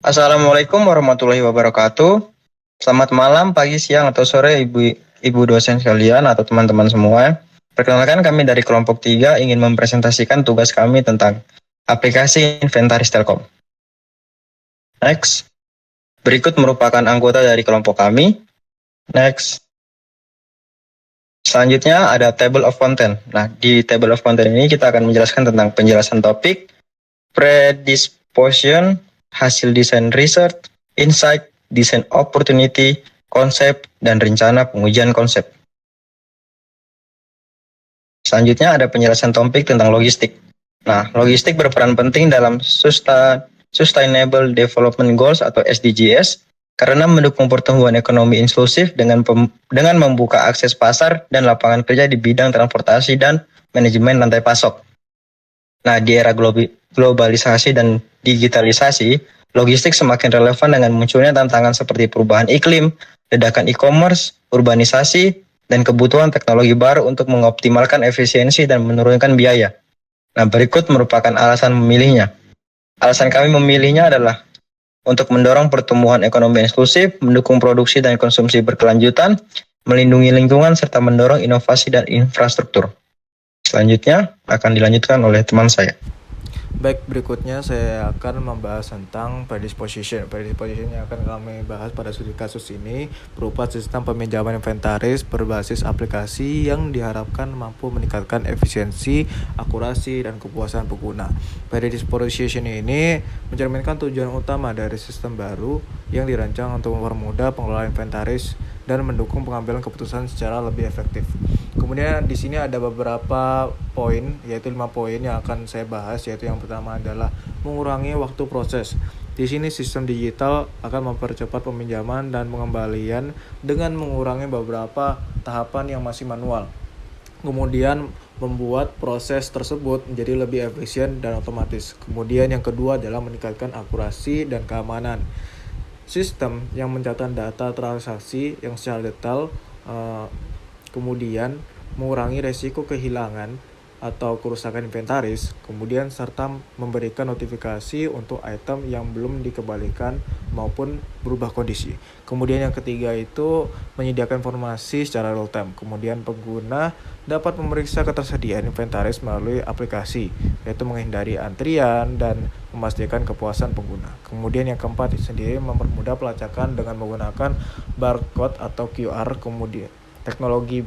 Assalamualaikum warahmatullahi wabarakatuh. Selamat malam, pagi, siang, atau sore ibu dosen sekalian atau teman-teman semua. Perkenalkan kami dari kelompok 3 ingin mempresentasikan tugas kami tentang aplikasi inventaris Telkom. Next. Berikut merupakan anggota dari kelompok kami. Next. Selanjutnya ada table of content. Nah, di table of content ini kita akan menjelaskan tentang penjelasan topik, predisposition, hasil desain research, insight, desain opportunity, konsep, dan rencana pengujian konsep. Selanjutnya ada penjelasan topik tentang logistik. Nah, logistik berperan penting dalam Sustainable Development Goals atau SDGs karena mendukung pertumbuhan ekonomi inklusif dengan membuka akses pasar dan lapangan kerja di bidang transportasi dan manajemen rantai pasok. Nah, di era globalisasi dan digitalisasi, logistik semakin relevan dengan munculnya tantangan seperti perubahan iklim, ledakan e-commerce, urbanisasi, dan kebutuhan teknologi baru untuk mengoptimalkan efisiensi dan menurunkan biaya. Nah, berikut merupakan alasan memilihnya. Alasan kami memilihnya adalah untuk mendorong pertumbuhan ekonomi inklusif, mendukung produksi dan konsumsi berkelanjutan, melindungi lingkungan, serta mendorong inovasi dan infrastruktur. Selanjutnya akan dilanjutkan oleh teman saya. Baik, berikutnya saya akan membahas tentang predisposition. Predisposition yang akan kami bahas pada studi kasus ini berupa sistem peminjaman inventaris berbasis aplikasi yang diharapkan mampu meningkatkan efisiensi, akurasi, dan kepuasan pengguna. Predisposition ini mencerminkan tujuan utama dari sistem baru yang dirancang untuk mempermudah pengelolaan inventaris dan mendukung pengambilan keputusan secara lebih efektif. Kemudian di sini ada beberapa poin, yaitu 5 poin yang akan saya bahas, yaitu yang pertama adalah mengurangi waktu proses. Di sini sistem digital akan mempercepat peminjaman dan pengembalian dengan mengurangi beberapa tahapan yang masih manual. Kemudian membuat proses tersebut menjadi lebih efisien dan otomatis. Kemudian yang kedua adalah meningkatkan akurasi dan keamanan. Sistem yang mencatat data transaksi yang secara detail, kemudian mengurangi resiko kehilangan atau kerusakan inventaris, kemudian serta memberikan notifikasi untuk item yang belum dikembalikan maupun berubah kondisi. Kemudian yang ketiga itu menyediakan informasi secara real time. Kemudian pengguna dapat memeriksa ketersediaan inventaris melalui aplikasi, yaitu menghindari antrian dan memastikan kepuasan pengguna. Kemudian yang keempat sendiri mempermudah pelacakan dengan menggunakan barcode atau QR. Kemudian teknologi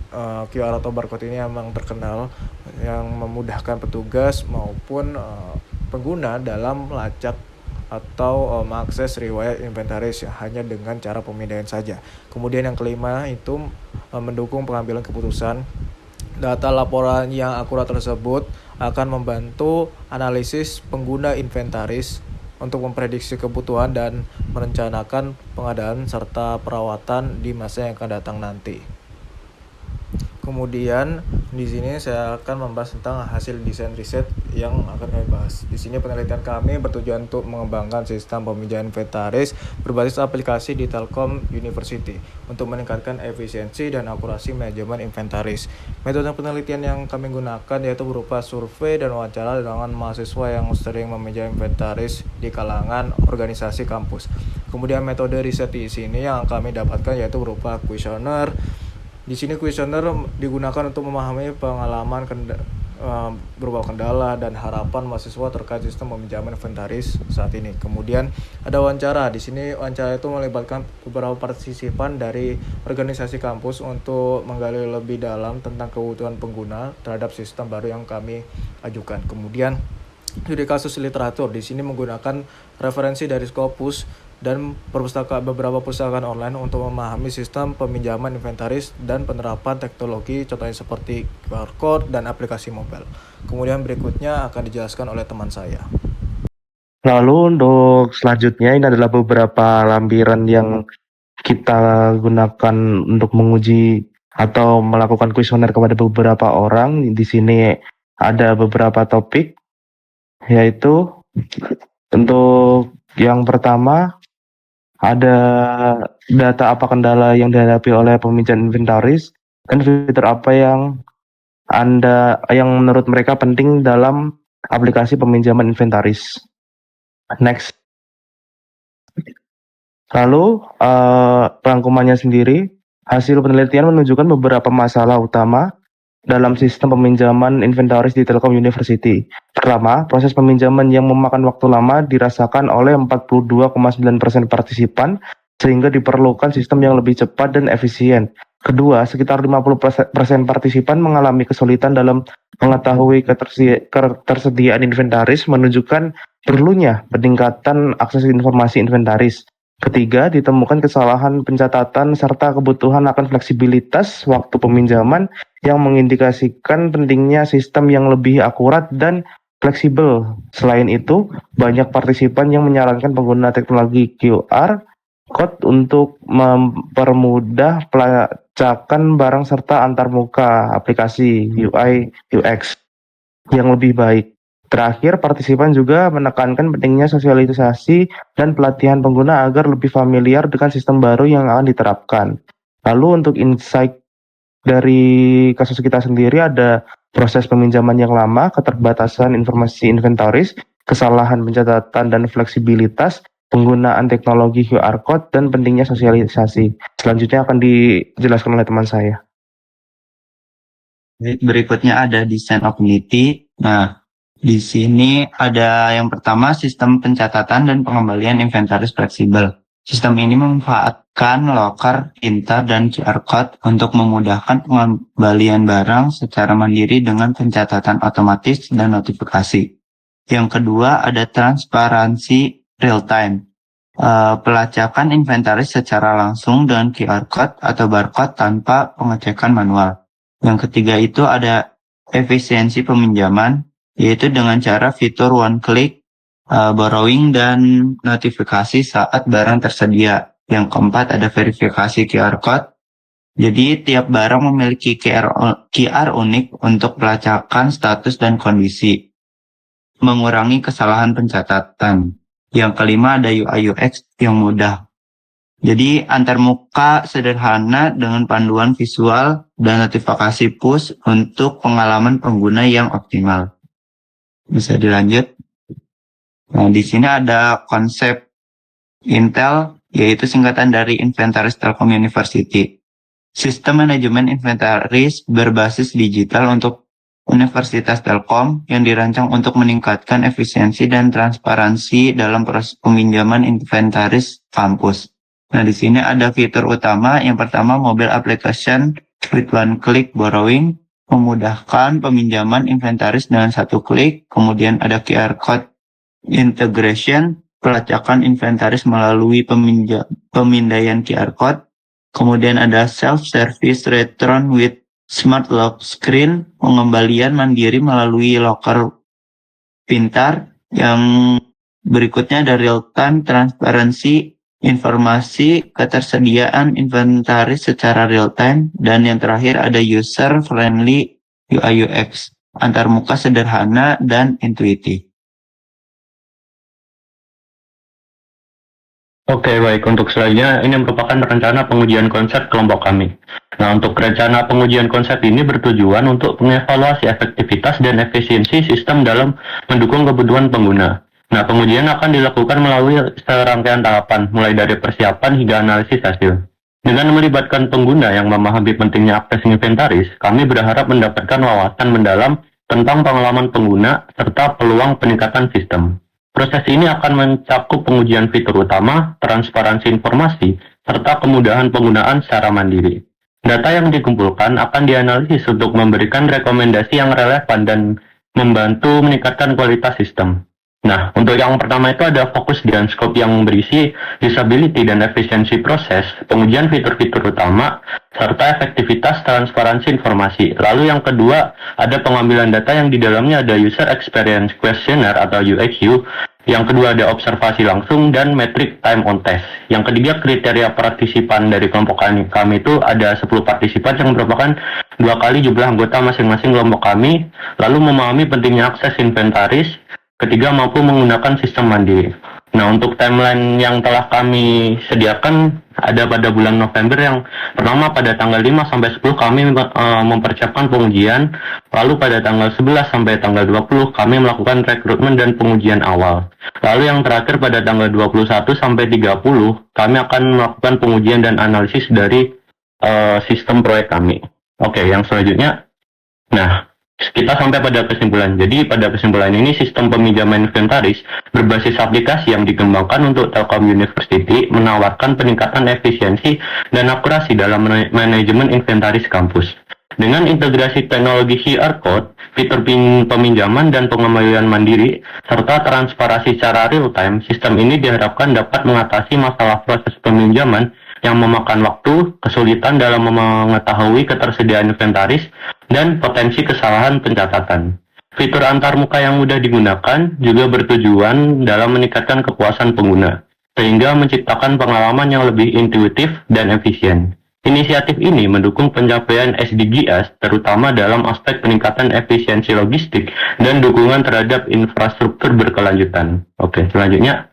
QR atau barcode ini memang terkenal yang memudahkan petugas maupun pengguna dalam melacak atau mengakses riwayat inventaris hanya dengan cara pemindaian saja. Kemudian yang kelima itu mendukung pengambilan keputusan. Data laporan yang akurat tersebut akan membantu analisis pengguna inventaris untuk memprediksi kebutuhan dan merencanakan pengadaan serta perawatan di masa yang akan datang nanti. Kemudian di sini saya akan membahas tentang hasil desain riset yang akan kami bahas. Di sini penelitian kami bertujuan untuk mengembangkan sistem peminjaman inventaris berbasis aplikasi di Telkom University untuk meningkatkan efisiensi dan akurasi manajemen inventaris. Metode penelitian yang kami gunakan yaitu berupa survei dan wawancara dengan mahasiswa yang sering meminjam inventaris di kalangan organisasi kampus. Kemudian metode riset di sini yang kami dapatkan yaitu berupa kuesioner. Di sini kuesioner digunakan untuk memahami pengalaman berupa kendala dan harapan mahasiswa terkait sistem peminjaman inventaris saat ini. Kemudian ada wawancara. Di sini wawancara itu melibatkan beberapa partisipan dari organisasi kampus untuk menggali lebih dalam tentang kebutuhan pengguna terhadap sistem baru yang kami ajukan. Kemudian studi kasus literatur di sini menggunakan referensi dari Scopus dan beberapa perpustakaan online untuk memahami sistem peminjaman inventaris dan penerapan teknologi contohnya seperti QR code dan aplikasi mobile. Kemudian berikutnya akan dijelaskan oleh teman saya. Lalu untuk selanjutnya ini adalah beberapa lampiran yang kita gunakan untuk menguji atau melakukan kuesioner kepada beberapa orang. Di sini ada beberapa topik, yaitu untuk yang pertama ada data apa kendala yang dihadapi oleh peminjam inventaris dan fitur apa yang menurut mereka penting dalam aplikasi peminjaman inventaris. Next. Lalu rangkumannya sendiri, hasil penelitian menunjukkan beberapa masalah utama dalam sistem peminjaman inventaris di Telkom University. Pertama, proses peminjaman yang memakan waktu lama dirasakan oleh 42,9% partisipan, sehingga diperlukan sistem yang lebih cepat dan efisien. Kedua, sekitar 50% partisipan mengalami kesulitan dalam mengetahui ketersediaan inventaris, menunjukkan perlunya peningkatan akses informasi inventaris. Ketiga, ditemukan kesalahan pencatatan serta kebutuhan akan fleksibilitas waktu peminjaman yang mengindikasikan pentingnya sistem yang lebih akurat dan fleksibel. Selain itu, banyak partisipan yang menyarankan pengguna teknologi QR code untuk mempermudah pelacakan barang serta antarmuka aplikasi UI UX yang lebih baik. Terakhir, partisipan juga menekankan pentingnya sosialisasi dan pelatihan pengguna agar lebih familiar dengan sistem baru yang akan diterapkan. Lalu untuk insight dari kasus kita sendiri ada proses peminjaman yang lama, keterbatasan informasi inventaris, kesalahan pencatatan dan fleksibilitas, penggunaan teknologi QR code, dan pentingnya sosialisasi. Selanjutnya akan dijelaskan oleh teman saya. Berikutnya ada desain opportunity. Nah, di sini ada yang pertama sistem pencatatan dan pengembalian inventaris fleksibel. Sistem ini memanfaatkan loker, pintar, dan QR code untuk memudahkan pengembalian barang secara mandiri dengan pencatatan otomatis dan notifikasi. Yang kedua ada transparansi real time. Pelacakan inventaris secara langsung dengan QR code atau barcode tanpa pengecekan manual. Yang ketiga itu ada efisiensi peminjaman, yaitu dengan cara fitur one click, borrowing, dan notifikasi saat barang tersedia. Yang keempat ada verifikasi QR code. Jadi tiap barang memiliki QR unik untuk pelacakan status dan kondisi, mengurangi kesalahan pencatatan. Yang kelima ada UI UX yang mudah. Jadi antarmuka sederhana dengan panduan visual dan notifikasi push untuk pengalaman pengguna yang optimal. Bisa dilanjut. Nah, di sini ada konsep Intel, yaitu singkatan dari Inventaris Telkom University. Sistem manajemen inventaris berbasis digital untuk Universitas Telkom yang dirancang untuk meningkatkan efisiensi dan transparansi dalam proses peminjaman inventaris kampus. Nah, di sini ada fitur utama. Yang pertama, mobile application with one click borrowing, memudahkan peminjaman inventaris dengan satu klik. Kemudian ada QR code integration, pelacakan inventaris melalui pemindaian QR code. Kemudian ada self-service return with smart lock screen, pengembalian mandiri melalui loker pintar. Yang berikutnya ada real-time transparansi, informasi ketersediaan inventaris secara real-time. Dan yang terakhir ada user-friendly UI UX, antarmuka sederhana dan intuitif. Oke, baik. Untuk selanjutnya, ini merupakan rencana pengujian konsep kelompok kami. Nah, untuk rencana pengujian konsep ini bertujuan untuk mengevaluasi efektivitas dan efisiensi sistem dalam mendukung kebutuhan pengguna. Nah, pengujian akan dilakukan melalui serangkaian tahapan, mulai dari persiapan hingga analisis hasil. Dengan melibatkan pengguna yang memahami pentingnya akses inventaris, kami berharap mendapatkan wawasan mendalam tentang pengalaman pengguna serta peluang peningkatan sistem. Proses ini akan mencakup pengujian fitur utama, transparansi informasi, serta kemudahan penggunaan secara mandiri. Data yang dikumpulkan akan dianalisis untuk memberikan rekomendasi yang relevan dan membantu meningkatkan kualitas sistem. Nah, untuk yang pertama itu ada fokus dan scope yang berisi usability dan efisiensi proses, pengujian fitur-fitur utama, serta efektivitas transparansi informasi. Lalu yang kedua, ada pengambilan data yang di dalamnya ada user experience questionnaire atau UXU. Yang kedua ada observasi langsung dan metrik time on test. Yang ketiga kriteria partisipan dari kelompok kami itu ada 10 partisipan yang merupakan 2 kali jumlah anggota masing-masing kelompok kami, lalu memahami pentingnya akses inventaris. Ketiga, mampu menggunakan sistem mandiri. Nah, untuk timeline yang telah kami sediakan ada pada bulan November yang pertama pada tanggal 5 sampai 10 kami mempersiapkan pengujian, lalu pada tanggal 11 sampai tanggal 20 kami melakukan rekrutmen dan pengujian awal. Lalu yang terakhir pada tanggal 21 sampai 30 kami akan melakukan pengujian dan analisis dari sistem proyek kami. Oke, yang selanjutnya. Nah, kita sampai pada kesimpulan. Jadi pada kesimpulan ini sistem peminjaman inventaris berbasis aplikasi yang dikembangkan untuk Telkom University menawarkan peningkatan efisiensi dan akurasi dalam manajemen inventaris kampus. Dengan integrasi teknologi QR code, fitur peminjaman dan pengembalian mandiri, serta transparansi secara real-time, sistem ini diharapkan dapat mengatasi masalah proses peminjaman yang memakan waktu, kesulitan dalam mengetahui ketersediaan inventaris, dan potensi kesalahan pencatatan. Fitur antarmuka yang mudah digunakan juga bertujuan dalam meningkatkan kepuasan pengguna, sehingga menciptakan pengalaman yang lebih intuitif dan efisien. Inisiatif ini mendukung pencapaian SDGs, terutama dalam aspek peningkatan efisiensi logistik dan dukungan terhadap infrastruktur berkelanjutan. Oke, selanjutnya.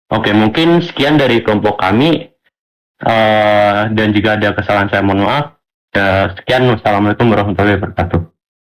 Oke, mungkin sekian dari kelompok kami. Dan jika ada kesalahan saya mohon maaf. Sekian, wassalamualaikum warahmatullahi wabarakatuh.